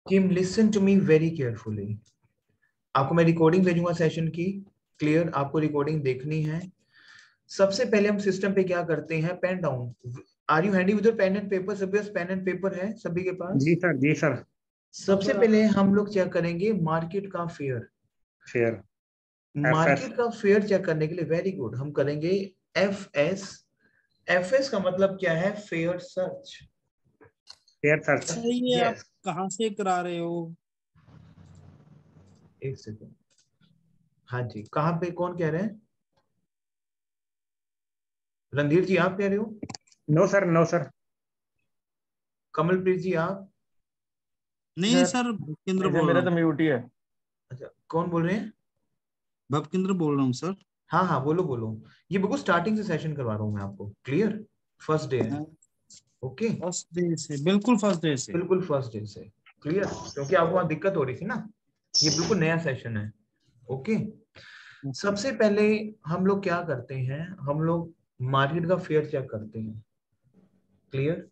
Team listen to me very carefully. आपको मैं recording भेजूंगा सेशन की। क्लियर? आपको रिकॉर्डिंग देखनी है। सबसे पहले हम सिस्टम पे क्या करते हैं, pen down. Are you handy with pen and paper? सभी पास पेन एंड पेपर है सभी के पास? जी सर, जी सर। सबसे पहले हम लोग चेक करेंगे मार्केट का fair. Share. F S. Market का फेयर चेक करने के लिए वेरी गुड हम करेंगे एफ एस। एफ एस का मतलब क्या है? Fare search. Share search. Sir ये आप यस, कहाँ से करा रहे हो? एक सेकंड। हाँ जी, कहाँ पे? कौन कह रहे हैं? रणधीर जी आप कह रहे हो? No sir, no sir. Kamalpreet ji आप? नहीं सर, भपकेंद्र बोल मेरा रहा तो हूँ। म्यूट ही है। अच्छा, कौन बोल रहे हैं? भपकेंद्र बोल रहा हूँ सर। हाँ हाँ, बोलो बोलो। ये बिल्कुल स्टार्टिंग से सेशन करवा रहा हूँ मैं आपको। क्लियर? फर्स्ट डे है। ओके, फर्स्ट डे से, बिल्कुल फर्स्ट डे से। बिल्कुल फर्स्ट डे से। क्लियर? क्योंकि आपको वहां दिक्कत हो रही थी ना। ये बिल्कुल नया सेशन है। ओके, सबसे पहले हम लोग क्या करते हैं, हम लोग मार्केट का फेयर चेक करते हैं। क्लियर?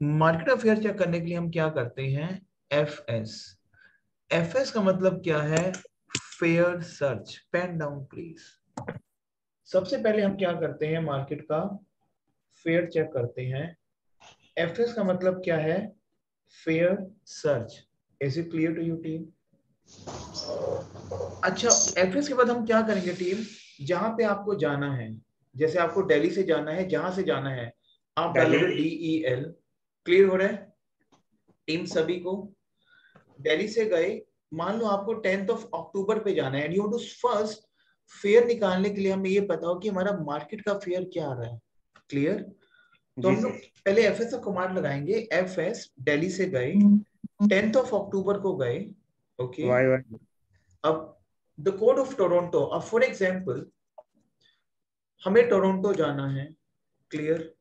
मार्केट का फेयर चेक करने के लिए हम क्या करते हैं? F S. एफ एस का मतलब क्या है? Fare search. Pen down please. सबसे पहले हम क्या करते हैं, मार्केट का फेयर चेक करते हैं। एफ एस का मतलब क्या है? Fare search. Is it clear to you team? अच्छा, एफ एस के बाद हम क्या करेंगे टीम? जहां पे आपको जाना है, जैसे आपको दिल्ली से जाना है, जहां से जाना है आप डालोगे DEL। क्लियर हो रहा है टीम सभी को? दिल्ली से गए, मान लो आपको 10th ऑफ अक्टूबर पे जाना है and you to first fare निकालने के लिए हमें ये पता हो कि हमारा मार्केट का फेयर क्या आ रहा है। क्लियर? तो हम लोग पहले एफ एस का कमांड लगाएंगे। एफ एस दिल्ली से गए, 10th ऑफ अक्टूबर को गए। Okay, Y Y. अब द कोड ऑफ टोरंटो। अब फॉर एग्जांपल हमें टोरंटो जाना है। क्लियर?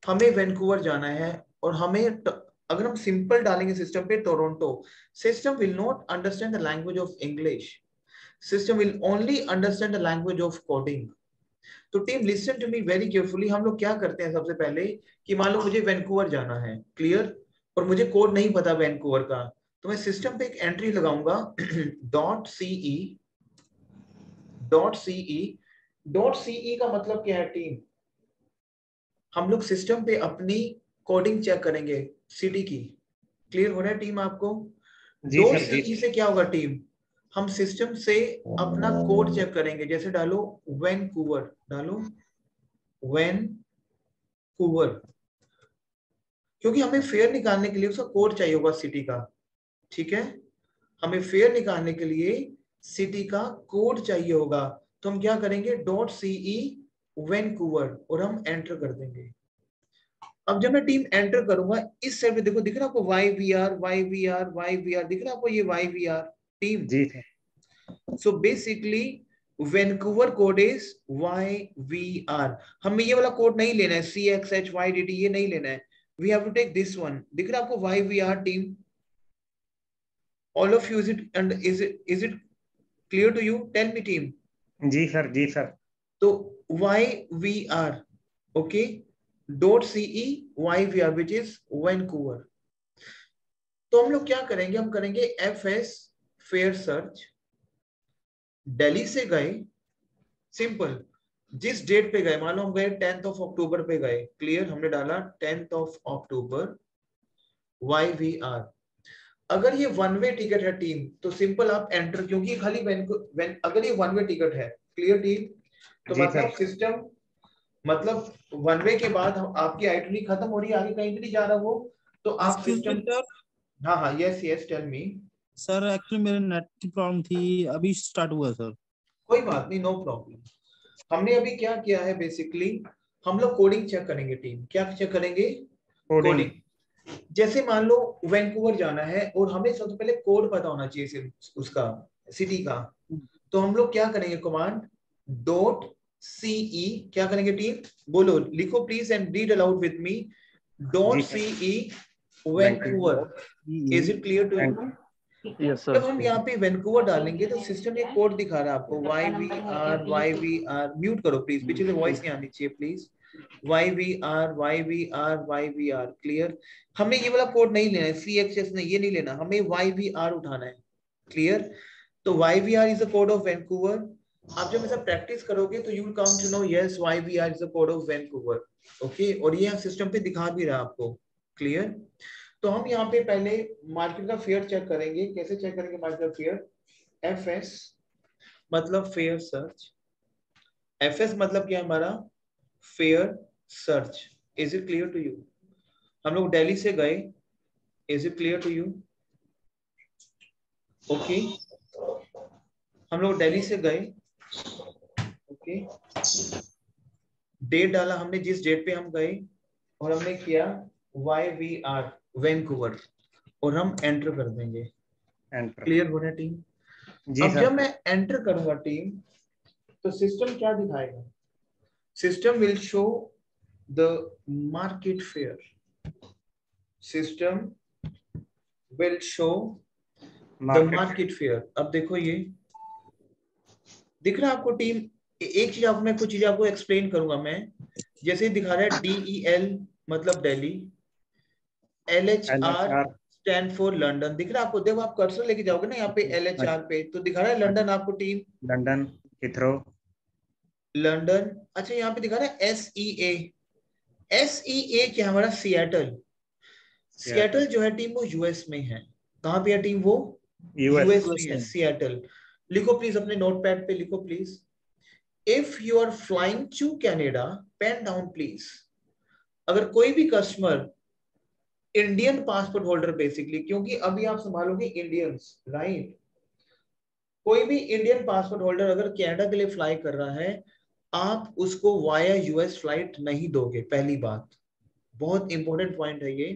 हमें वैंकूवर जाना है और हमें अगर हम सिंपल डालेंगे सिस्टम पे Toronto, system will not understand the language of English. System will only understand the language of coding. तो team listen to me very carefully. हम लोग क्या करते हैं सबसे पहले कि मान लो मुझे वैंकूवर जाना है। क्लियर? और मुझे कोड नहीं पता वैंकूवर का, तो मैं सिस्टम पे एक एंट्री लगाऊंगा .ce। .ce का मतलब क्या है टीम? हम लोग सिस्टम पे अपनी कोडिंग चेक करेंगे सिटी की। क्लियर हो रहा है टीम आपको? जी सर, जी .ce से क्या होगा टीम? हम सिस्टम से अपना कोड चेक करेंगे। जैसे डालो वैंकूवर, डालो वैंकूवर, क्योंकि हमें फेयर निकालने के लिए उसका कोड चाहिए होगा सिटी का। ठीक है, हमें फेयर निकालने के लिए सिटी का कोड चाहिए होगा। तो हम क्या करेंगे? .ce वैंकूवर और हम एंटर कर देंगे। अब जब मैं टीम एंटर करूंगा, इस साइड पे देखो, दिख रहा है आपको YVR YVR YVR? दिख रहा है आपको ये YVR टीम? जी sir. So basically Vancouver code is YVR। हमें ये वाला कोड नहीं लेना है, CXHYDD, ये नहीं लेना है। We have to take this one. दिख रहा है आपको YVR team? All of you, is it clear to you? Tell me team. जी सर, जी सर। तो YVR, okay, .ce YVR which is Vancouver. तो हम लोग क्या करेंगे? हम करेंगे FS फेयर सर्च। दिल्ली से गए, सिंपल, जिस डेट पे गए, मान लो हम गए 10th ऑफ अक्टूबर पे गए। क्लियर? हमने डाला 10th ऑफ अक्टूबर YVR। अगर ये वन वे टिकट है टीम, तो सिंपल आप एंटर, क्योंकि खाली अगर ये वन वे टिकट है, क्लियर टीम, तो जी मतलब सर। सिस्टम, मतलब वन वे के बाद आपकी आइटरी खत्म हो रही है, आगे कहीं भी नहीं जा रहा वो, तो आप एक्सक्यूज मी सिस्टम। सर। हाँ हाँ, yes yes, tell me. Sir actually मेरे नेट की प्रॉब्लम थी, अभी स्टार्ट हुआ सर। कोई बात नहीं, नो प्रॉब्लम। हमने अभी क्या किया है बेसिकली, हम लोग कोडिंग चेक करेंगे टीम। क्या चेक करेंगे? कोडिंग। कोडिंग। जैसे मान लो वैंकूवर जाना है और हमें सबसे पहले कोड पता होना चाहिए उसका, सिटी का। तो हम लोग क्या करेंगे? Command .ce। क्या करेंगे टीम? बोलो, लिखो please and read aloud with me. जी sir. .ce Vancouver. Is it clear to you? Yes जब सर। हम यहाँ पे वैंकूवर डालेंगे तो सिस्टम एक कोड दिखा रहा है आपको, YVR YVR। म्यूट करो प्लीज, पीछे से वॉइस नहीं आनी चाहिए please. YVR YVR YVR। Clear? हमें ये वाला कोड नहीं लेना है, CXS नहीं, ये नहीं लेना, हमें YVR उठाना है। क्लियर? तो YVR is the code of Vancouver. आप जब ऐसा प्रैक्टिस करोगे तो you will come to know yes YVR is the code of Vancouver. Okay, और ये सिस्टम पे दिखा भी रहा आपको। क्लियर? तो हम यहाँ पे पहले मार्केट का फेयर चेक करेंगे। कैसे चेक करेंगे मार्केट का फेयर? FS मतलब फेयर सर्च। FS मतलब क्या हमारा? Fare search. Is it clear to you? हम लोग दिल्ली से गए। Is it clear to you? Okay, हम लोग दिल्ली से गए। ओके, डेट डाला हमने, जिस डेट पे हम गए, और हमने किया YVR वैंकूवर, और हम एंटर कर देंगे। एंटर। क्लियर हो रहा है टीम? जी अब सर। जब मैं एंटर करूंगा टीम, तो सिस्टम क्या दिखाएगा? System will show the market fair. System will show the market fair. अब देखो, ये दिख रहा है आपको टीम? एक चीज आपको, मैं कुछ चीज आपको एक्सप्लेन करूंगा मैं। जैसे दिखा रहा है DEL मतलब Delhi, LHR LHR। Stand for London. दिख रहा है आपको? देखो, आप कर्सर लेके जाओगे ना यहाँ पे LHR पे, तो दिखा रहा है लंदन आपको टीम। London, Heathrow, London. अच्छा, यहाँ पे दिखा रहा है SEA। SEA क्या? हमारा सिएटल। सिएटल जो है टीम, वो US में है। कहाँ पे है टीम? वो US में है, सिएटल। लिखो प्लीज, अपने नोटपैड पे लिखो please. If you are flying to Canada, pen down please. अगर कोई भी customer Indian passport holder, basically क्योंकि अभी आप संभालोगे इंडियंस, राइट? कोई भी इंडियन पासपोर्ट होल्डर अगर कनाडा के लिए फ्लाई कर रहा है, आप उसको वाया US फ्लाइट नहीं दोगे। पहली बात, बहुत इंपॉर्टेंट पॉइंट है ये।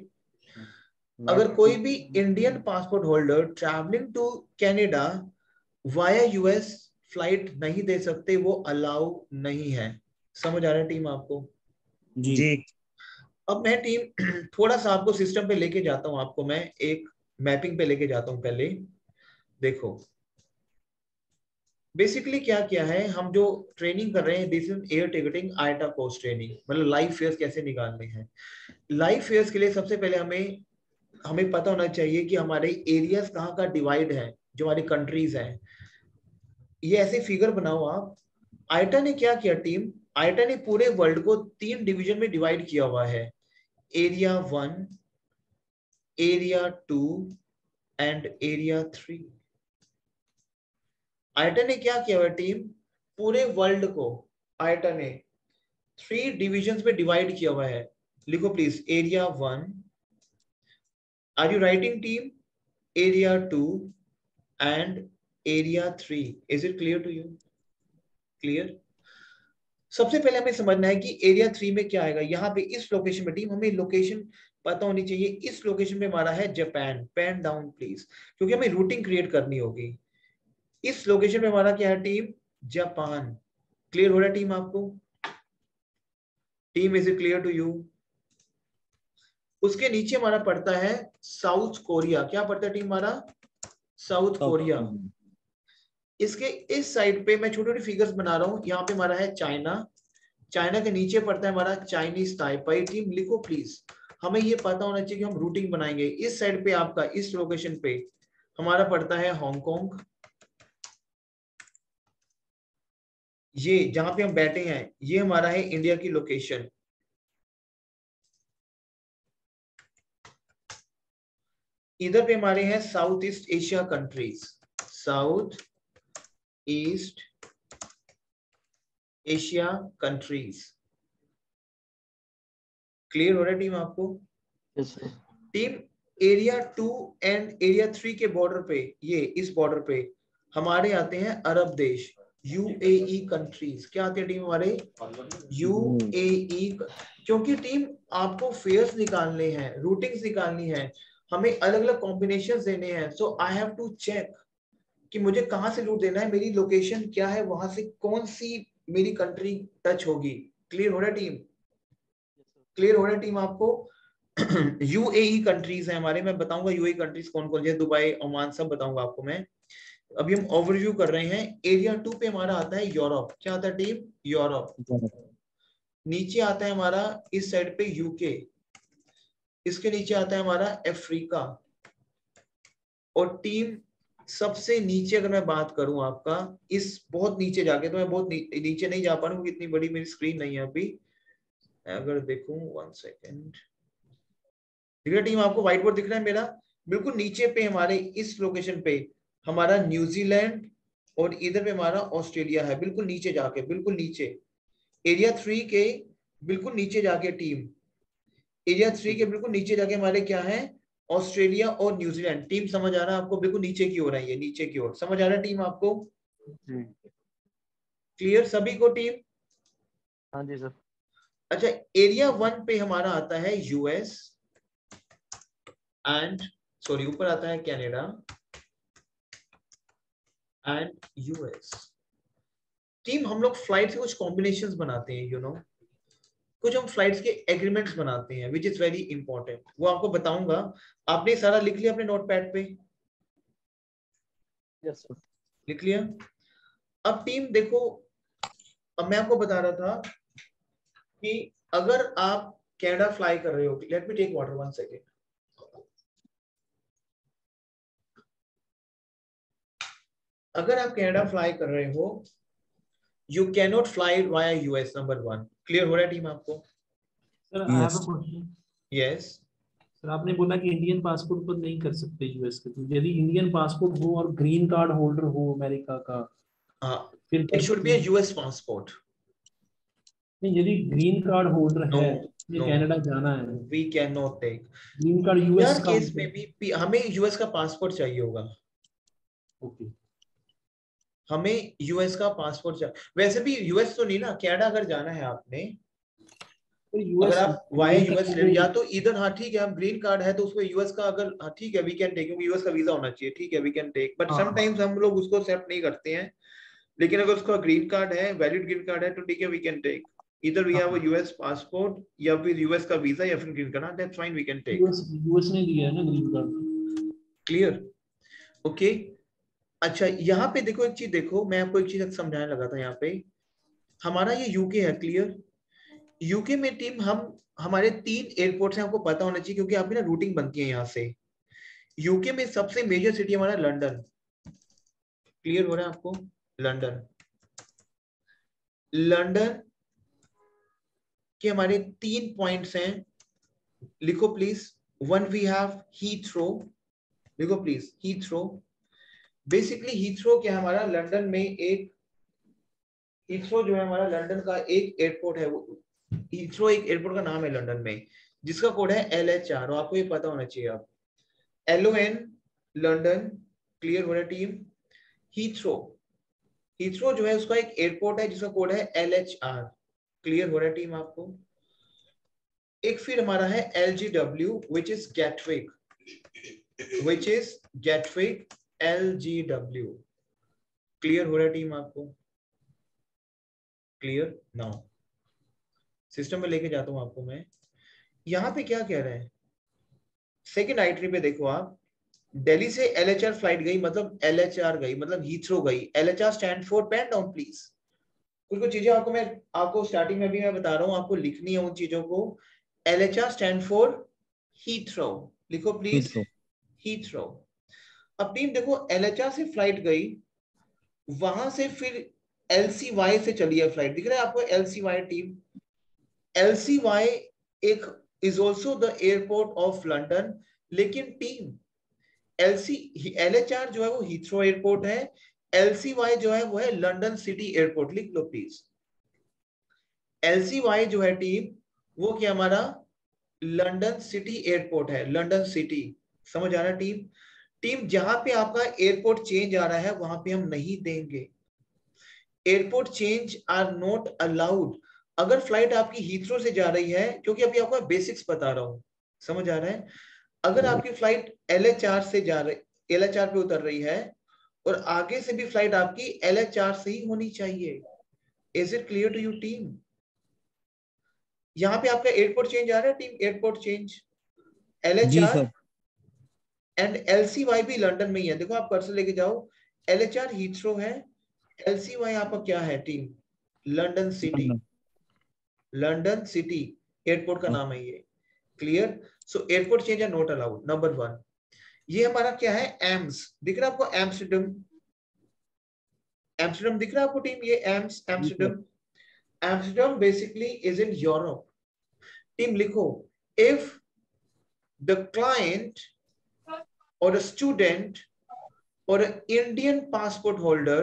अगर कोई भी Indian passport holder travelling to Canada via US flight नहीं दे सकते, वो अलाउ नहीं है। समझ आ रहा है टीम आपको? जी। अब मैं टीम थोड़ा सा आपको सिस्टम पे लेके जाता हूं। आपको मैं एक मैपिंग पे लेके जाता हूं। पहले देखो, बेसिकली क्या क्या है, हम जो ट्रेनिंग कर रहे हैं, this is air ticketing आईटा course training, मतलब लाइव फेयर्स कैसे निकालने हैं। लाइव फेयर्स के लिए सबसे पहले हमें पता होना चाहिए कि हमारे एरियाज कहाँ का डिवाइड है, जो हमारी कंट्रीज हैं। ये ऐसे फिगर बनाओ आप। आईटा ने क्या किया टीम? आईटा ने पूरे वर्ल्ड को 3 डिवीजन में डिवाइड किया हुआ है। Area 1, area 2 and area 3। आईटा ने क्या किया हुआ टीम? पूरे वर्ल्ड को आईटा ने 3 डिविजन्स में डिवाइड किया हुआ है। लिखो please, area 1, are you writing team? Area 2 and area 3। Is it clear to you? Clear? सबसे पहले हमें समझना है कि एरिया 3 में क्या आएगा। यहाँ पे इस लोकेशन में टीम, हमें लोकेशन पता होनी चाहिए। इस लोकेशन में हमारा है जापान। पेन डाउन प्लीज, क्योंकि हमें रूटिंग क्रिएट करनी होगी। इस लोकेशन में हमारा क्या है टीम? जापान। क्लियर हो रहा है टीम आपको? Team, is it clear to you? उसके नीचे हमारा पड़ता है साउथ कोरिया। क्या पड़ता है टीम हमारा? South Korea. इसके इस साइड पे मैं छोटी छोटी फिगर्स बना रहा हूं। यहाँ पे हमारा है चाइना। चाइना के नीचे पड़ता है हमारा चाइनीज ताइपाई। टीम लिखो प्लीज, हमें ये पता होना चाहिए कि हम रूटिंग बनाएंगे। इस साइड पे आपका, इस लोकेशन पे हमारा पड़ता है हांगकांग। ये जहां पे हम बैठे हैं, ये हमारा है इंडिया की लोकेशन। इधर पे हमारे हैं south east Asia countries. South east Asia countries. Clear हो रहा है टीम आपको? Yes sir. Team, area 2 and area 3 के बॉर्डर पे, ये इस बॉर्डर पे हमारे आते हैं अरब देश, UAE कंट्रीज। क्या आते हैं टीम हमारे? UAE। क्योंकि टीम आपको फेयर्स निकालने हैं, रूटिंग्स निकालनी है, हमें अलग अलग कॉम्बिनेशन देने हैं। सो आई हैव टू चेक कि मुझे कहां से रूट देना है, मेरी लोकेशन क्या है, वहां से कौन सी मेरी कंट्री टच होगी। क्लियर हो रहा है टीम? क्लियर हो रहा है टीम आपको? UAE कंट्रीज है हमारे। मैं बताऊंगा UAE कंट्रीज कौन कौन से, दुबई, ओमान, सब बताऊंगा आपको मैं। अभी हम ओवरव्यू कर रहे हैं। एरिया 2 पे हमारा आता है यूरोप। क्या आता है टीम? यूरोप। नीचे आता है हमारा इस साइड पे यूके, इसके नीचे आता है हमारा अफ्रीका, और टीम सबसे नीचे अगर मैं बात करूं आपका इस बहुत नीचे जाके, तो मैं बहुत नीचे नहीं जा पा रहा हूँ क्योंकि इतनी बड़ी मेरी स्क्रीन नहीं है अभी। अगर देखूं 1 सेकेंड, दिख रहा है टीम आपको? व्हाइट बोर्ड दिख रहा है मेरा? बिल्कुल नीचे पे हमारे इस लोकेशन पे हमारा न्यूजीलैंड और इधर पे हमारा ऑस्ट्रेलिया है, बिल्कुल नीचे जाके, बिल्कुल नीचे एरिया 3 के बिल्कुल नीचे जाके टीम, एरिया 3 के बिल्कुल नीचे जाके हमारे क्या है, ऑस्ट्रेलिया और न्यूजीलैंड। टीम समझ आ रहा है आपको? बिल्कुल नीचे की ओर है ये, नीचे की ओर। समझ आ रहा है टीम आपको? क्लियर सभी को टीम? हाँ जी सर। अच्छा, एरिया 1 पे हमारा आता है यूएस एंड सॉरी ऊपर आता है कनाडा एंड यूएस। टीम हम लोग फ्लाइट से कुछ कॉम्बिनेशंस बनाते हैं, यू नो, कुछ हम फ्लाइट्स के एग्रीमेंट्स बनाते हैं विच इज वेरी इंपॉर्टेंट, वो आपको बताऊंगा। आपने सारा लिख लिया अपने नोटपैड पे? Yes sir. लिख लिया? अब टीम देखो, अब मैं आपको बता रहा था कि अगर आप कनाडा फ्लाई कर रहे हो, let me take water 1 second. अगर आप कनाडा फ्लाई कर रहे हो, you can not fly via US, number 1। Clear हो रहा है टीम आपको? Sir I have a question. Yes sir आपने बोला कि इंडियन पासपोर्ट पर नहीं कर सकते यूएस के, तो यदि इंडियन पासपोर्ट हो और ग्रीन कार्ड होल्डर हो अमेरिका का, हाँ, फिर इट कर शुड सकते बी अ हैं? US passport. नहीं, यदि ग्रीन कार्ड होल्डर नो है, ये नो, कनाडा जाना है, we can not take. Green card US यार का केस में भी हमें यूएस का पासपोर्ट चाहिए होगा, ओके। हमें यूएस का पासपोर्ट चाहिए। वैसे भी यूएस तो नहीं ना, कनाडा अगर जाना है आपने, तो अगर यूएस आप वाया ग्रीन यूएस कार्ड या तो इधर, हाँ ठीक है, हम ग्रीन कार्ड है तो उसको यूएस का अगर, हाँ ठीक है वी कैन टेक, क्योंकि यूएस का वीजा होना चाहिए, ठीक है वी कैन टेक, बट हाँ समटाइम्स हम लोग उसको एक्सेप्ट नहीं करते हैं। लेकिन अगर उसका ग्रीन कार्ड है, वैलिड ग्रीन कार्ड है, तो ठीक है वी कैन टेक, इधर we have a US passport या फिर यूएस का वीजा या फिर green card, that's fine we can take. US ने दिया है ना ग्रीन कार्ड। क्लियर? ओके। अच्छा यहाँ पे देखो एक चीज, देखो मैं आपको एक चीज समझाने लगा था। यहाँ पे हमारा ये यूके है, क्लियर? यूके में टीम हम, हमारे 3 एयरपोर्ट्स हैं, आपको पता होना चाहिए क्योंकि आपकी ना रूटिंग बनती है यहाँ से। यूके में सबसे मेजर सिटी हमारा लंदन, क्लियर हो रहा है आपको? लंदन, लंदन के हमारे 3 पॉइंट्स हैं, लिखो प्लीज। 1 वी हैव हीथ्रो, लिखो प्लीज हीथ्रो। बेसिकली हीथ्रो क्या है हमारा, लंदन में एक, हीथ्रो जो है हमारा लंदन का एक एयरपोर्ट है, वो हीथ्रो एक एयरपोर्ट का नाम है लंदन में, जिसका कोड है LHR, और आपको ये पता होना चाहिए। आप LON लंदन, क्लियर हो रहा है टीम? हीथ्रो, हीथ्रो जो है उसका एक एयरपोर्ट है जिसका कोड है LHR, क्लियर हो रहा है टीम आपको? एक फिर हमारा है LGW which is Gatwick, which is Gatwick LGW, clear हो रहा है टीम आपको? क्लियर? नाउ सिस्टम में लेके जाता हूं आपको मैं। यहाँ पे क्या कह रहे हैं, सेकंड आइटरी पे देखो आप, दिल्ली से LHR फ्लाइट गई, मतलब LHR गई, मतलब हीथ्रो गई। LHR stand for pen down please. कुछ कुछ चीजें आपको मैं, आपको स्टार्टिंग में भी मैं बता रहा हूँ, आपको लिखनी है उन चीजों को। LHR स्टैंड फॉर हीथ्रो, लिखो प्लीज हीथ्रो। अब टीम देखो, LHR से फ्लाइट गई, वहां से फिर LCY से चली है फ्लाइट, दिख रहा है आपको LCY टीम? LCY एक is also the airport of London, लेकिन टीम LHR जो है वो हीथ्रो एयरपोर्ट है, LCY जो है वो है लंदन सिटी एयरपोर्ट, लिख लो प्लीज। LCY जो है टीम, वो क्या हमारा लंदन सिटी एयरपोर्ट है, लंदन सिटी। समझ आ रहा है टीम? टीम जहां पे आपका एयरपोर्ट चेंज आ रहा है वहां पे हम नहीं देंगे, airport change are not allowed. अगर फ्लाइट आपकी हीथ्रो से जा रही है, क्योंकि अभी आपको बेसिक्स बता रहा हूं, समझ आ रहा है? अगर आपकी फ्लाइट LHR से जा रही, LHR पे उतर रही है, और आगे से भी फ्लाइट आपकी LHR से ही होनी चाहिए। Is it clear to you team? यहाँ पे आपका एयरपोर्ट चेंज आ रहा है टीम, एयरपोर्ट चेंज जी LHR सर। एंड LCY भी लंदन में ही है। देखो आप कर्सर लेके जाओ, LHR हीथ्रो है, LCY आपका क्या है team? London city. London city airport का नाम है ये, clear. So airport change are not allowed, number 1। ये हमारा क्या है, एम्स दिख रहा है आपको, एम्स्टर्डम, एम्स्टर्डम दिख रहा है आपको टीम, ये AIIMS Amsterdam, Amsterdam basically is in Europe. Team लिखो, इफ द क्लाइंट और a student or an Indian passport holder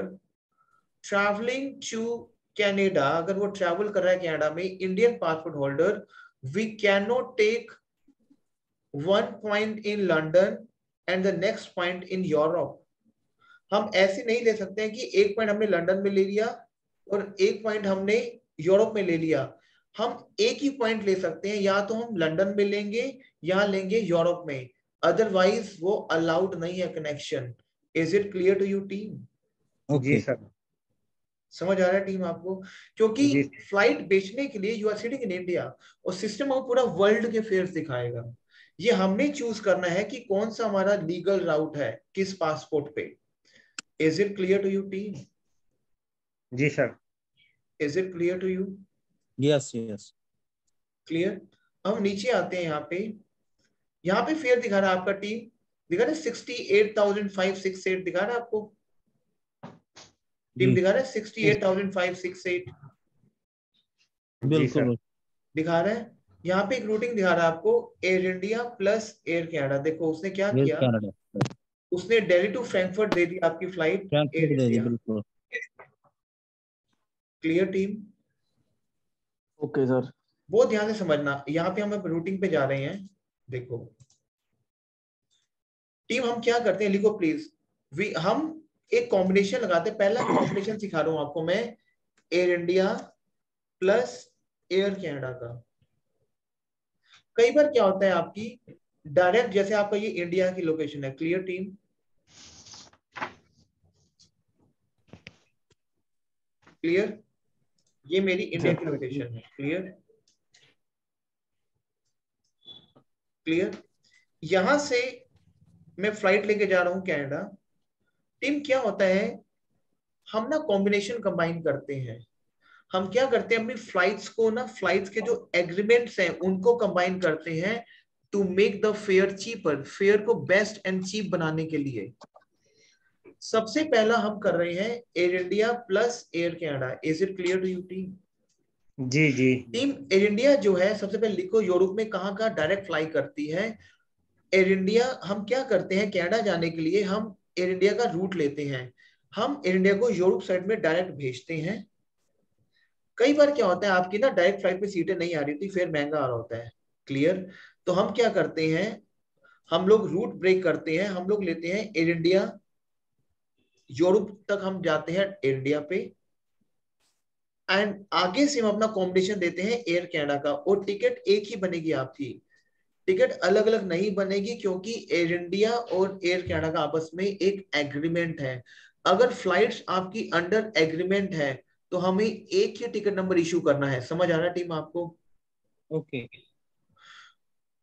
traveling to Canada, अगर वो ट्रैवल कर रहा है कनाडा में, Indian passport holder, we cannot take one point in London and the next point in Europe। हम ऐसे नहीं ले सकते हैं कि एक पॉइंट हमने लंदन में ले लिया और एक पॉइंट हमने यूरोप में ले लिया। हम एक ही पॉइंट ले सकते हैं, या तो हम लंदन में लेंगे या लेंगे यूरोप में, अदरवाइज वो अलाउड नहीं है connection. Is it clear to you team? जी सर। समझ आ रहा है टीम आपको? क्योंकि फ्लाइट बेचने के लिए you are sitting in India और सिस्टम आपको पूरा वर्ल्ड के फेयर्स दिखाएगा। ये हमने चूज करना है कि कौन सा हमारा लीगल राउट है, किस पासपोर्ट पे। Is it clear to you team? जी sir. Is it clear to you? Yes yes clear. हम नीचे आते हैं, यहाँ पे फेयर दिखा रहा है आपका टीम, दिखा रहा है 68,568 दिखा रहा है आपको, टीम दिखा रहा है 68,568 बिल्कुल दिखा रहा है। यहाँ पे एक रूटिंग दिखा रहा है आपको, air India plus Air Canada. देखो उसने क्या किया, उसने दिल्ली टू फ्रैंकफर्ट दे दी आपकी फ्लाइट एयर इंडिया। बिल्कुल क्लियर टीम? Okay sir. बहुत ध्यान से समझना, यहाँ पे हम रूटिंग पे जा रहे हैं। देखो टीम हम क्या करते हैं, लिखो प्लीज। हम एक कॉम्बिनेशन लगाते हैं, पहला कॉम्बिनेशन सिखा रहा हूं आपको मैं, air India plus Air Canada का। कई बार क्या होता है आपकी डायरेक्ट, जैसे आपका ये इंडिया की लोकेशन है, क्लियर टीम? क्लियर? ये मेरी इंडिया की लोकेशन है, क्लियर? क्लियर? यहां से मैं फ्लाइट लेके जा रहा हूं कनाडा। टीम क्या होता है, हम ना कॉम्बिनेशन कंबाइन करते हैं। हम क्या करते हैं, अपनी फ्लाइट्स को ना, फ्लाइट्स के जो एग्रीमेंट्स हैं उनको कंबाइन करते हैं to make the fare cheaper, fare को बेस्ट एंड चीप बनाने के लिए। सबसे पहला हम कर रहे हैं Air India plus Air Canada. Is it clear to you team? जी जी। टीम एयर इंडिया जो है, सबसे पहले लिखो यूरोप में कहाँ कहाँ डायरेक्ट फ्लाई करती है। एयर इंडिया हम क्या करते हैं, कनाडा जाने के लिए हम एयर इंडिया का रूट लेते हैं, हम एयर इंडिया को यूरोप साइड में डायरेक्ट भेजते हैं। कई बार क्या होता है आपकी ना डायरेक्ट फ्लाइट पे सीटें नहीं आ रही थी, फिर महंगा आ रहा होता है, क्लियर? तो हम क्या करते हैं, हम लोग रूट ब्रेक करते हैं, हम लोग लेते हैं एयर इंडिया, यूरोप तक हम जाते हैं एयर इंडिया पे, एंड आगे से हम अपना कॉम्बिनेशन देते हैं एयर कनाडा का, और टिकट एक ही बनेगी आपकी, टिकट अलग अलग नहीं बनेगी, क्योंकि एयर इंडिया और एयर कनाडा का आपस में एक एग्रीमेंट है। अगर फ्लाइट्स आपकी अंडर एग्रीमेंट है तो हमें एक ही टिकट नंबर इशू करना है। समझ आ रहा है टीम आपको? ओके।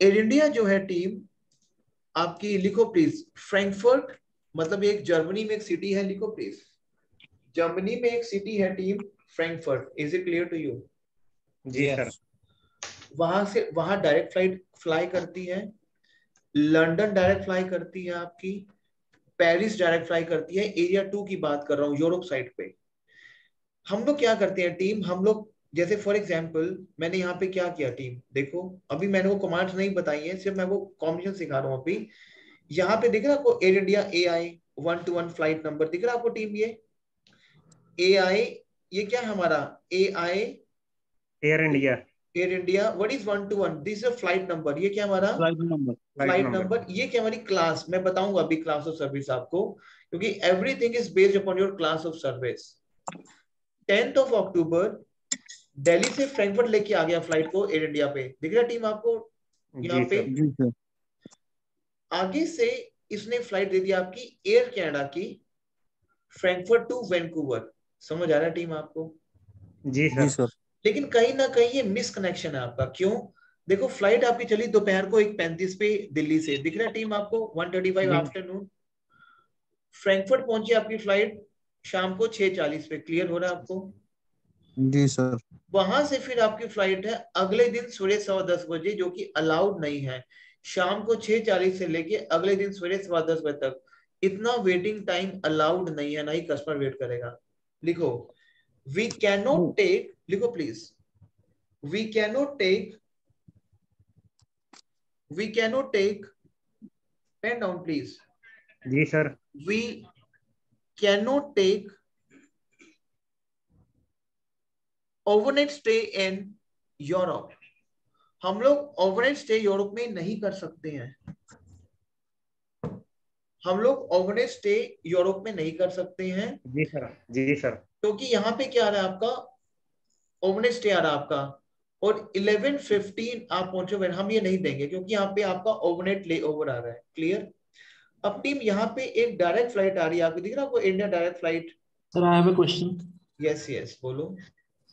एयर इंडिया जो है टीम आपकी, लिखो प्लीज, फ्रैंकफर्ट, मतलब एक जर्मनी में एक सिटी है, लिखो प्लीज, जर्मनी में एक सिटी है team Frankfurt. Is it clear to you? जी सर। वहां से वहां डायरेक्ट फ्लाइट फ्लाई करती है, लंदन डायरेक्ट फ्लाई करती है आपकी, पेरिस डायरेक्ट फ्लाई करती है। एरिया 2 की बात कर रहा हूँ, यूरोप साइड पे। हम लोग क्या करते हैं टीम, हम लोग जैसे फॉर एग्जांपल मैंने यहाँ पे क्या किया टीम, देखो अभी मैंने वो कमांड्स नहीं बताई है, सिर्फ मैं वो कॉम्बिनेशन सिखा रहा हूँ अभी। यहाँ पे दिख रहा है आपको air India AI 121 flight number दिख रहा है आपको टीम, ये AI, ये क्या है हमारा AI air India. Air India, what is 121? This is flight number, ये क्या हमारा फ्लाइट नंबर। Flight number. ये क्या हमारी क्लास, मैं बताऊंगा अभी क्लास ऑफ सर्विस आपको, क्योंकि everything is based upon your class of service. 10th of October Delhi से फ्रैंकफर्ट लेके आ गया फ्लाइट को एयर इंडिया पे, दिख रहा टीम आपको यहाँ जी पे? सर। जी सर। आगे से इसने फ्लाइट दे दी आपकी एयर कनाडा की, फ्रैंकफर्ट टू वैंकूवर। समझ आ रहा है टीम आपको? जी जी सर। सर। लेकिन कहीं ना कहीं ये मिसकनेक्शन है आपका, क्यों? देखो फ्लाइट आपकी चली दोपहर को 1:35 पे दिल्ली से, दिख रहा है टीम आपको 1:35 आफ्टरनून। फ्रैंकफर्ट पहुंची आपकी फ्लाइट शाम को 6:40 पे, क्लियर हो रहा है आपको? जी सर। वहां से फिर आपकी फ्लाइट है अगले दिन सुबह 10:15 जो कि अलाउड नहीं है। शाम को 6:40 से लेके अगले दिन सुबह 10:15 तक इतना वेटिंग टाइम अलाउड नहीं है, ना ही कस्टमर वेट करेगा। लिखो, वी कैनॉट टेक, लिखो please, we cannot take, we cannot take, pen down please, जी sir. We cannot take overnight stay in Europe. हम लोग ओवरनाइट स्टे यूरोप में नहीं कर सकते हैं। हम लोग ओवरनाइट स्टे यूरोप में नहीं कर सकते हैं जी सर। जी सर। क्योंकि यहाँ पे क्या आ रहा है आपका, ओवरनाइट स्टे आ रहा है आपका, और 11:15 आप पहुंचोगे, हम ये नहीं देंगे क्योंकि यहाँ पे आपका ओवरनाइट ले ओवर आ रहा है। क्लियर। अब टीम यहाँ पे एक डायरेक्ट फ्लाइट आ रही है, आपको दिख रहा है आपको, India direct flight. Sir I have a question. Yes yes बोलो।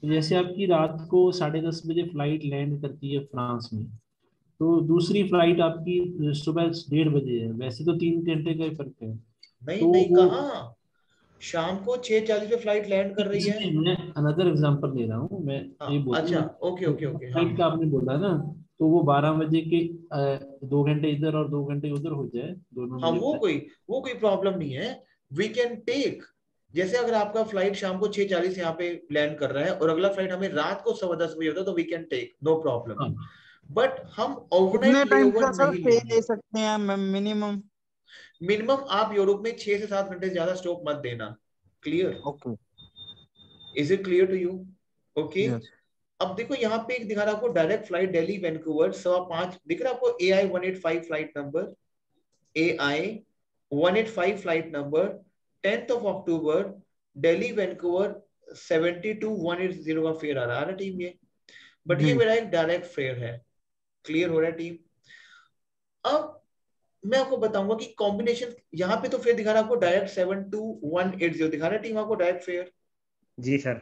जैसे आपकी रात को 10:30 बजे फ्लाइट लैंड करती है फ्रांस में, तो दूसरी फ्लाइट आपकी सुबह 1:30 बजे है, वैसे तो 3 घंटे का ही फर्क है। नहीं तो नहीं, वो कहाँ, शाम को 6:40 पे फ्लाइट लैंड कर रही है। इसमें मैं अनदर एग्जांपल दे रहा हूँ, मैं ये हाँ बोल रहा अच्छा, हूँ ओके तो ओके ओके, हाँ फ्लाइट का आपने बोला ना, तो वो 12 बजे के 2 घंटे इधर और 2 घंटे उधर हो जाए, दोनों हाँ, में वो जो कोई, वो कोई प्रॉब्लम नहीं है। वी कैन टेक, जैसे अगर आपका फ्लाइट शाम को 6:40 यहाँ पे लैंड कर रहा है और अगला फ्लाइट हमें रात को 10:15 होता है, तो we can take, no problem. हाँ। बट हम कितने ओवरनाइट टाइम लेओवर का सर नहीं स्टे लेंगे। ले सकते हैं मिनिमम? मिनिमम आप यूरोप में 6 से 7 घंटे ज्यादा स्टॉप मत देना। Clear, okay. Is it clear to you? Okay. Yes. अब देखो यहाँ पे एक दिखा रहा है आपको डायरेक्ट फ्लाइट दिल्ली वैंकूवर 5:15, दिख रहा है आपको AI 185 flight number, AI 185 flight number, 10th of October, Delhi Vancouver 72,180 का फेयर आ रहा है टीम ये। बट ये जी। मेरा एक डायरेक्ट फेयर है। क्लियर हो रहा है टीम? अब मैं आपको बताऊंगा कि कॉम्बिनेशन, यहाँ पे तो फेयर दिखा रहा है आपको डायरेक्ट 72,180 दिखा रहा है टीम आपको डायरेक्ट फेयर। जी सर।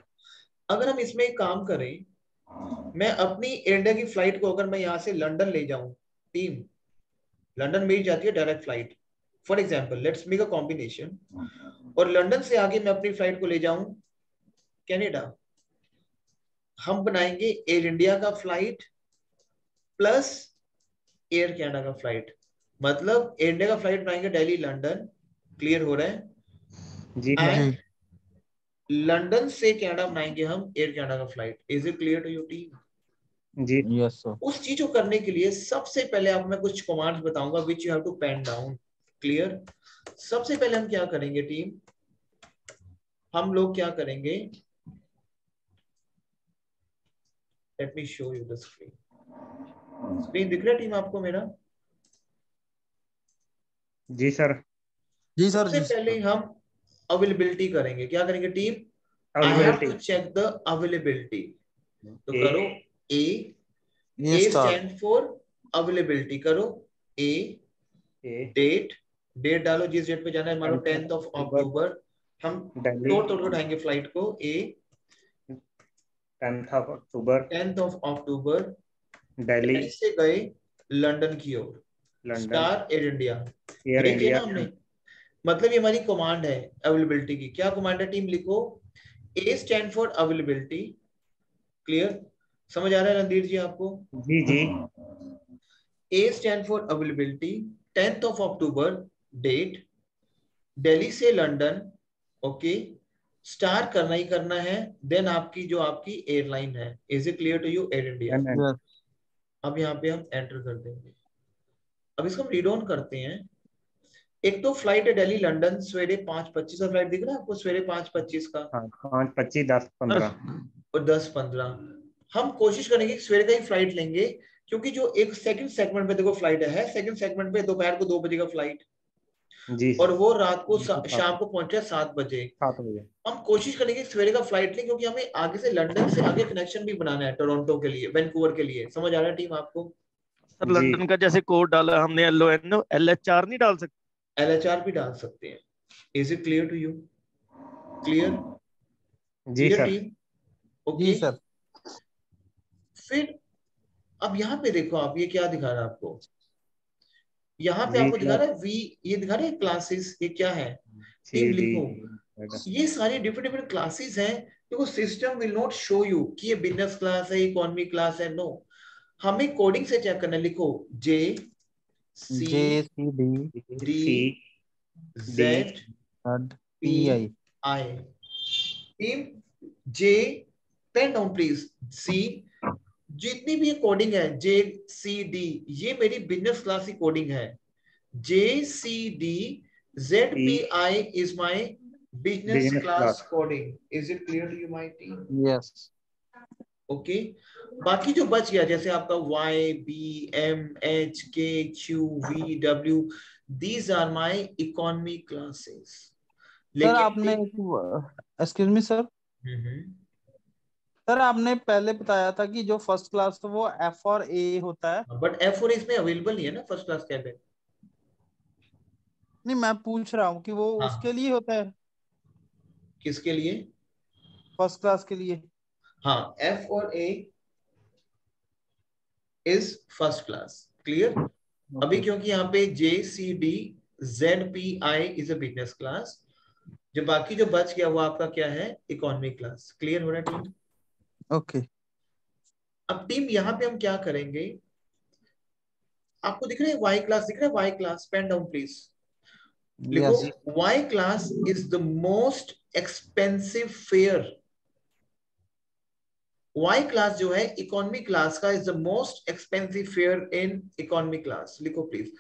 अगर हम इसमें एक काम करें, मैं अपनी इंडिया की फ्लाइट को अगर मैं यहाँ से लंदन ले जाऊं, टीम लंदन में ही जाती है direct flight, for example let's make a combination, और लंदन से आगे मैं अपनी फ्लाइट को ले जाऊं कनाडा, हम बनाएंगे एयर इंडिया का फ्लाइट प्लस एयर कनाडा का फ्लाइट, मतलब एयर इंडिया का फ्लाइट बनाएंगे दिल्ली लंदन। क्लियर हो रहा है? जी सर। जी। एंड लंदन से कनाडा बनाएंगे हम एयर कनाडा का flight. Is it clear to you team? जी। Yes sir. उस चीज को करने के लिए सबसे पहले आपको मैं कुछ कमांड्स बताऊंगा which you have to pen down. Clear. सबसे पहले हम क्या करेंगे टीम, हम लोग क्या करेंगे, let me show you the screen. Screen दिख रहा है टीम आपको मेरा? जी सर। जी सर। सबसे जी पहले सर। हम अवेलेबिलिटी करेंगे। क्या करेंगे team? I have to availability. Check the availability. तो ए। करो ए, ये A star. Stand for availability. करो ए, ए। डेट, डेट डालो जिस डेट पे जाना है, मान लो 10th of October। हम दिल्ली तोड़ तोड़ उठाएंगे फ्लाइट को। ए 10th of October 10th of October, Delhi Delhi से गए लंदन की ओर, London star Air India. Air ये किया इंडिया। ना हमने, मतलब ये हमारी कमांड है अवेलेबिलिटी की। क्या कमांड है टीम? लिखो A stand for availability. Clear, समझ आ रहा है रणधीर जी आपको? जी जी। A stand for availability, 10th of October, date, Delhi से लंदन। ओके, स्टार करना ही करना है, देन आपकी जो आपकी एयरलाइन है। Is it clear to you? Air India. Yes. अब यहाँ पे हम एंटर कर देंगे। अब इसको हम रीड ऑन करते हैं। एक तो फ्लाइट है दिल्ली लंदन सवेरे 5:25 का फ्लाइट दिख रहा है आपको, सवेरे 5:25 का, हाँ 5:25 10:15। और 10:15। हम कोशिश करेंगे कि सवेरे का ही फ्लाइट लेंगे, क्योंकि जो एक सेकंड सेगमेंट पे देखो फ्लाइट है, सेकंड सेगमेंट पे दोपहर को 2 बजे का फ्लाइट, जी और वो रात को जी, शाम को पहुंचे 7 बजे। 7 बजे। हम कोशिश करेंगे सवेरे का फ्लाइट लें, क्योंकि हमें आगे से लंदन से आगे कनेक्शन भी बनाना है टोरंटो के लिए, वैंकूवर के लिए। समझ आ रहा है टीम आपको? सर जी लंदन का जैसे कोड डाला हमने LON LHR नहीं डाल सकते? LHR भी डाल सकते हैं। Is it clear to you? Clear, जी क्लियर सर। टीम? जी ओके। सर। फिर अब यहाँ पे देखो आप, ये क्या दिखा रहा है आपको? यहाँ पे जी आपको दिखा सर। रहा है वी, ये दिखा रहा है क्लासेस, ये क्या है जी टीम? डी। लिखो, ये सारी डिफरेंट डिफरेंट क्लासेस हैं देखो system will not show you कि ये बिजनेस क्लास है, इकोनॉमी क्लास है, नो। हमें कोडिंग से चेक करना है। लिखो J C D C D Z P I। Team J, pen down please. C, जितनी भी कोडिंग है J C D, ये मेरी बिजनेस क्लास की कोडिंग है। J C D Z P I is my business Business class class. coding. Is it clear to you, my team? Yes. Okay. बाकी जो बच गया जैसे आपका Y B M H K Q V W, these are my economy classes। Sir आपने excuse me sir, sir आपने पहले बताया था कि जो फर्स्ट क्लास तो वो F और A होता है। बट F4 इसमें अवेलेबल नहीं है ना फर्स्ट क्लास कैबिन। नहीं मैं पूछ रहा हूँ कि वो हाँ, उसके लिए होता है, किसके लिए? फर्स्ट क्लास के लिए। हाँ, F और A is first class. Clear? अभी क्योंकि यहाँ पे J C D Z P I is a business class, जो बाकी जो बच गया वो आपका क्या है? Economic class. क्लियर हो रहा है टीम? ओके। अब टीम यहाँ पे हम क्या करेंगे, आपको दिख रहा है Y क्लास, दिख रहा है Y class? Pen down please. लिखो yes. Y class is the most expensive fare. Y class जो है इकोनॉमी क्लास का is the most expensive fare in economy class. लिखो प्लीज,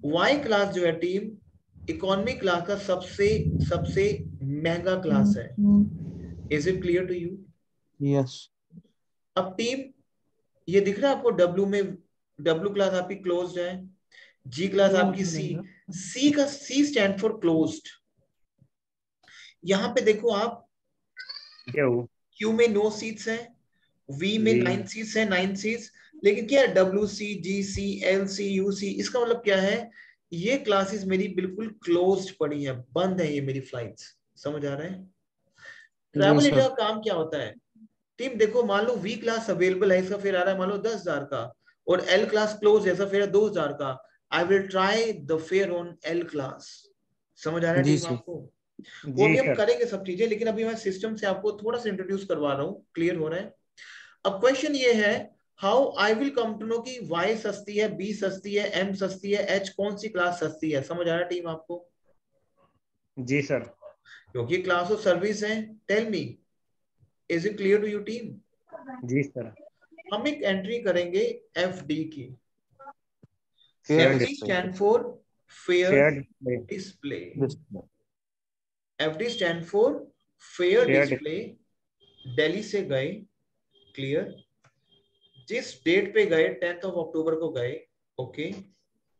Y क्लास जो है टीम इकोनॉमी क्लास का सबसे सबसे महंगा क्लास है। Is it clear to you? Yes. अब टीम ये दिख रहा है आपको W में, W क्लास आपकी क्लोज्ड है, G क्लास आपकी C का C स्टैंड फॉर क्लोज्ड। यहां पे देखो आप Q में 9 सीट्स है, V में 9 सीट्स है, 9 सीट्स। लेकिन क्या है W C G C L C U C, इसका मतलब क्या है? ये क्लासेस मेरी बिल्कुल क्लोज्ड पड़ी है, बंद है ये मेरी फ्लाइट्स। समझ आ रहा है? ट्रैवल इंडिया का काम क्या होता है टीम? देखो मान लो V क्लास अवेलेबल है, इसका फेयर आ रहा है मान लो 10,000 का, और L क्लास क्लोज है, इसका फेयर है 2,000 का। I will try the fair on L class. समझ आ रहा है टीम आपको? वो भी हम करेंगे सब चीजें, लेकिन अभी मैं सिस्टम से आपको थोड़ा सा इंट्रोड्यूस करवा रहा हूँ। क्लियर हो रहा है? अब क्वेश्चन ये है, how I will come to know कि Y सस्ती है, B सस्ती है, M सस्ती है, H कौन सी क्लास सस्ती है? समझ आ रहा है टीम आपको? जी सर। क्योंकि क्लास ऑफ सर्विस है। Tell me, is it clear to you team? जी सर। हम एक एंट्री करेंगे FD की। FD stand for fare display. FD stand for fare display. Delhi से गए, क्लियर? जिस डेट पे गए 10th ऑफ अक्टूबर को गए। ओके,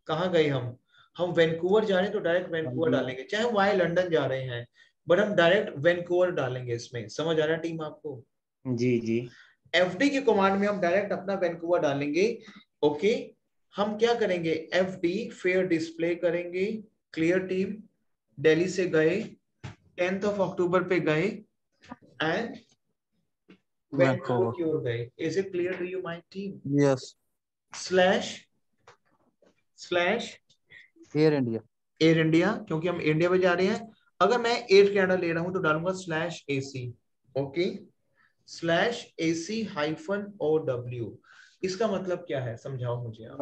कहाँ गए हम वैंकूवर जा रहे हैं तो डायरेक्ट वैंकूवर डालेंगे, चाहे हम वाया लंदन जा रहे हैं, बट हम डायरेक्ट वैंकूवर डालेंगे इसमें। समझ आ रहा है टीम आपको? जी जी। FD की कमांड में हम डायरेक्ट अपना वैंकूवर डालेंगे। ओके, हम क्या करेंगे? FD फेयर डिस्प्ले करेंगे। Clear team? दिल्ली से गए, 10th ऑफ अक्टूबर पे गए, एंड वैंकूवर की ओर गए। Is it clear to you my team? Yes. Slash Air India, Air India, क्योंकि हम इंडिया में जा रहे हैं। अगर मैं एयर कनाडा ले रहा हूं तो डालूंगा /AC। Okay, /AC -OW। इसका मतलब क्या है समझाओ मुझे आप।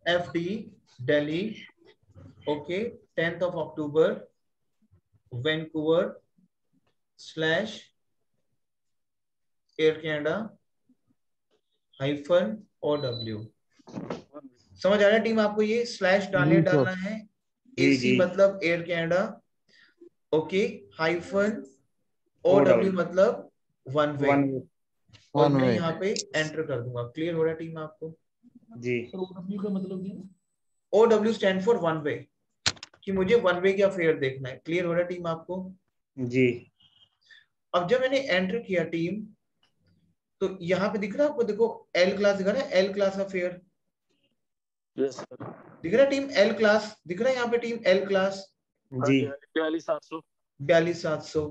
FD Delhi, okay, 10th of October Vancouver /air Canada -OW। समझ आ रहा है टीम आपको? ये स्लैश डालना है। AC मतलब एयर कनाडा, ओके, -OW मतलब वन वे, और मैं यहाँ पे एंटर कर दूंगा। क्लियर हो रहा है टीम आपको? जी। OW का मतलब क्या है? OW stand for one way, कि मुझे वन वे का फेयर देखना है। क्लियर हो रहा है टीम आपको? जी। अब जब मैंने एंटर किया टीम, तो यहाँ पे दिख रहा है आपको, देखो L क्लास दिख रहा है, L क्लास का फेयर दिख रहा है टीम। L क्लास दिख रहा है यहाँ पे टीम, L क्लास जी। 42,700।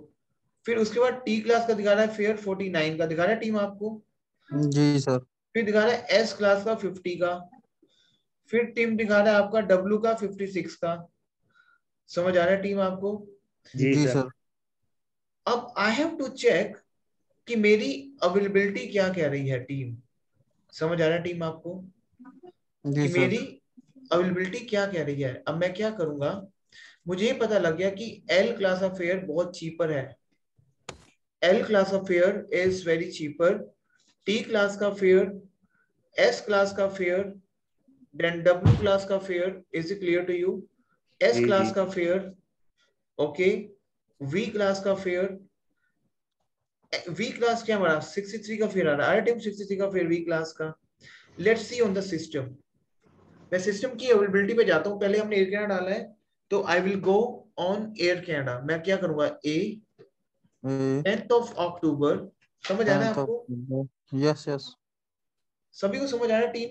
फिर उसके बाद T क्लास का दिखा रहा है फेयर 49 का दिखा रहा है टीम आपको। जी सर। फिर दिखा रहा है S क्लास का 50 का। फिर टीम दिखा रहा है आपका W का 56 का। समझ आ रहा है टीम आपको? जी जी सर। सर। अब आई हैव टू चेक कि मेरी अवेलेबिलिटी क्या कह रही है टीम। समझ आ रहा है टीम आपको जी कि सर। मेरी अवेलेबिलिटी क्या कह रही है? अब मैं क्या करूंगा, मुझे ये पता लग गया कि एल क्लास ऑफ फेयर बहुत चीपर है। L class of fare is very cheaper. T class का फेयर, एस क्लास का फेयर, देन डब्ल्यू क्लास का fare. Is it clear to you? S जी क्लास जी का फेयर, ओके। वी क्लास का fare, V class क्या हमारा 63 का फेयर आ रहा है। आई टीम 63 का फेयर वी क्लास का। Let's see on the system. मैं सिस्टम की अवेलेबिलिटी पे जाता हूँ। पहले हमने एयर कैनेडा डाला है, तो I will go on air Canada. मैं क्या करूंगा, ए 10th ऑफ अक्टूबर। समझ आ रहा है आपको? Yes yes. सभी को समझ आ रहा है टीम?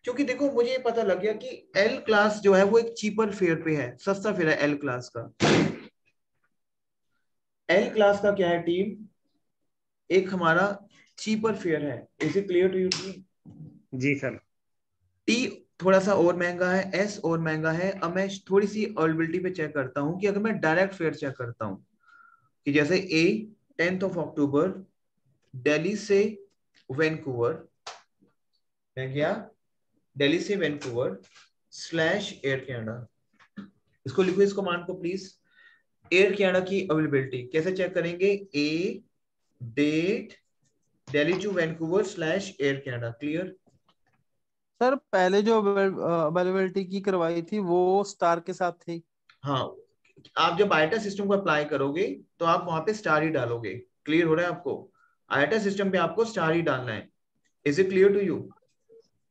क्योंकि देखो मुझे ये पता लग गया कि एल क्लास जो है वो एक चीपर फेयर पे है, सस्ता फेयर है एल क्लास का। एल क्लास का क्या है टीम? एक हमारा चीपर फेयर है। Is it clear to you team? जी सर। टी थोड़ा सा और महंगा है, एस और महंगा है। अब मैं थोड़ी सी अवेलेबिलिटी पे चेक करता हूँ कि अगर मैं डायरेक्ट फेयर चेक करता हूँ कि जैसे ए 10th ऑफ अक्टूबर दिल्ली से वैंकूवर, मैं गया दिल्ली से वैंकूवर स्लैश एयर कैनेडा। इसको लिखो इस कमांड को प्लीज। एयर कैनेडा की अवेलेबिलिटी कैसे चेक करेंगे? A date Delhi to Vancouver slash Air Canada. Clear? Sir पहले जो अवेलेबिलिटी की करवाई थी वो स्टार के साथ थी। हाँ, आप जब आईटा सिस्टम को अप्लाई करोगे तो आप वहां पे स्टार ही डालोगे। क्लियर हो रहा है आपको? आईटा सिस्टम पे आपको स्टार ही डालना है। Is it clear to you?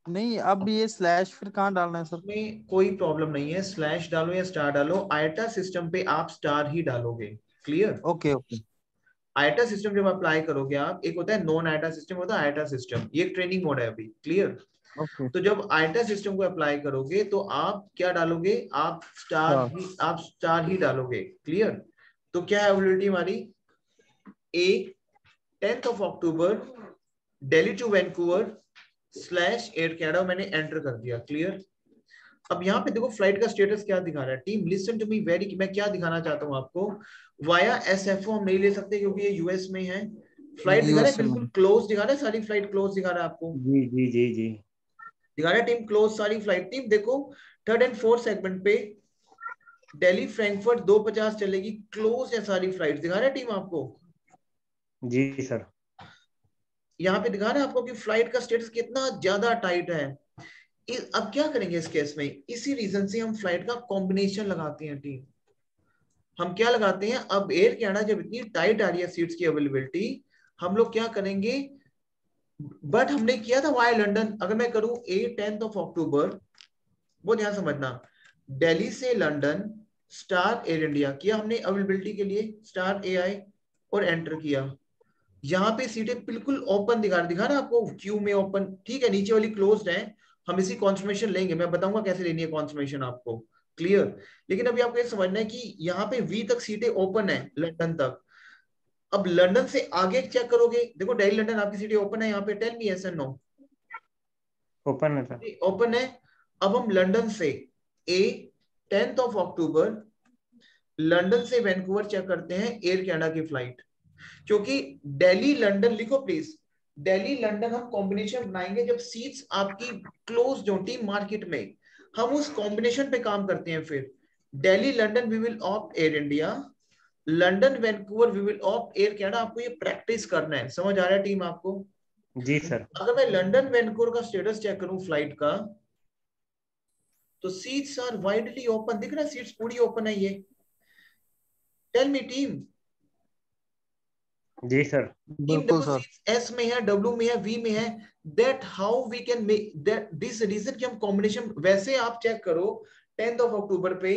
नहीं, अब ये स्लैश फिर कहाँ डालना है सर? में कोई प्रॉब्लम नहीं है, स्लैश डालो या स्टार डालो, आईटा सिस्टम पे आप स्टार ही डालोगे। Clear? Okay okay. IATA system जब अप्लाई करोगे आप, एक होता है नॉन आईटा सिस्टम, होता है आईटा सिस्टम। ये ट्रेनिंग मोड है अभी। क्लियर? ओके। तो जब आईटा सिस्टम को अप्लाई करोगे तो आप क्या डालोगे? हाँ। आप स्टार ही डालोगे। क्लियर? तो क्या है अवेलेबिलिटी हमारी? A 10th of October Delhi to Vancouver slash Air Canada. मैंने एंटर कर दिया। क्लियर? अब यहाँ पे देखो फ्लाइट का स्टेटस क्या दिखा रहा है team. Listen to me very, मैं क्या दिखाना चाहता हूँ आपको। वाया एसएफओ हम नहीं ले सकते क्योंकि ये यूएस में है। फ्लाइट दिखा रहा है, यूएसए में। बिल्कुल क्लोज दिखा रहा है, सारी फ्लाइट क्लोज दिखा रहा है आपको। जी जी जी जी। दिखा रहा है टीम क्लोज सारी फ्लाइट। टीम देखो थर्ड एंड फोर्थ सेगमेंट पे दिल्ली फ्रैंकफर्ट 2:50 चलेगी, क्लोज है सारी फ्लाइट। दिखा रहा है टीम आपको? जी सर। यहाँ पे दिखा रहा है आपको कि फ्लाइट का स्टेटस कितना ज्यादा टाइट है। अब क्या करेंगे इस केस में? इसी रीजन से हम फ्लाइट का कॉम्बिनेशन लगाते हैं टीम। हम क्या लगाते हैं, अब एयर कैनेडा जब इतनी टाइट आ रही है सीट्स की अवेलेबिलिटी, हम लोग क्या करेंगे? बट हमने किया था वाई लंदन। अगर मैं करूं ए 10th ऑफ अक्टूबर, वो ध्यान समझना, दिल्ली से लंदन स्टार एयर इंडिया किया हमने अवेलेबिलिटी के लिए, स्टार एआई, और एंटर किया। यहाँ पे सीटें बिल्कुल ओपन दिखा रहा है आपको, क्यू में ओपन। ठीक है, नीचे वाली क्लोज्ड है। हम इसी कॉन्फर्मेशन लेंगे, मैं बताऊंगा कैसे लेनी है कॉन्फर्मेशन आपको। क्लियर? लेकिन अभी आपको ये समझना है कि यहाँ पे वी तक सीटें ओपन है, लंदन तक। अब लंदन से आगे चेक करोगे, देखो दिल्ली लंदन आपकी सीटें ओपन है यहाँ पे। Tell me yes and no. Open है सर। ओपन है। अब हम लंदन से A 10th of October London से वैंकूवर चेक करते हैं एयर कैनेडा की फ्लाइट। क्योंकि दिल्ली लंदन लिखो प्लीज, दिल्ली लंदन हम कॉम्बिनेशन बनाएंगे जब सीट्स आपकी क्लोज होती मार्केट में, हम उस कॉम्बिनेशन पे काम करते हैं। फिर Delhi London we will opt Air India, London Vancouver we will opt Air Canada. आपको ये प्रैक्टिस करना है। समझ आ रहा है टीम आपको? जी सर। अगर मैं लंदन वैंकूवर का स्टेटस चेक करूं फ्लाइट का, तो सीट्स आर वाइडली ओपन। दिख रहा है सीट्स पूरी ओपन है ये। Tell me team. जी सर। टीम बिल्कुल देखो सर। सीट्स एस में है, डब्ल्यू में है, वी में है। That how we can make that this reason कि हम कॉम्बिनेशन। वैसे आप चेक करो 10th ऑफ अक्टूबर पे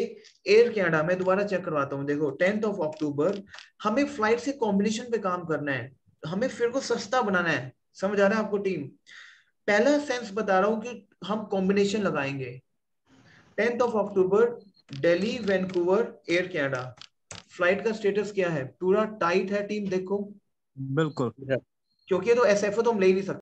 एयर कैनेडा, मैं दोबारा चेक करवाता हूं। देखो 10th ऑफ अक्टूबर हमें फ्लाइट से कॉम्बिनेशन पे काम करना है, हमें फिर को सस्ता बनाना है। समझ आ रहा है आपको टीम? पहला सेंस बता रहा हूं कि हम कॉम्बिनेशन लगाएंगे। 10th of October Delhi Vancouver air Canada, flight का स्टेटस क्या है? पूरा टाइट है टीम देखो, बिल्कुल। क्योंकि ये तो एसएफओ तो हम ले ही नहीं सकते।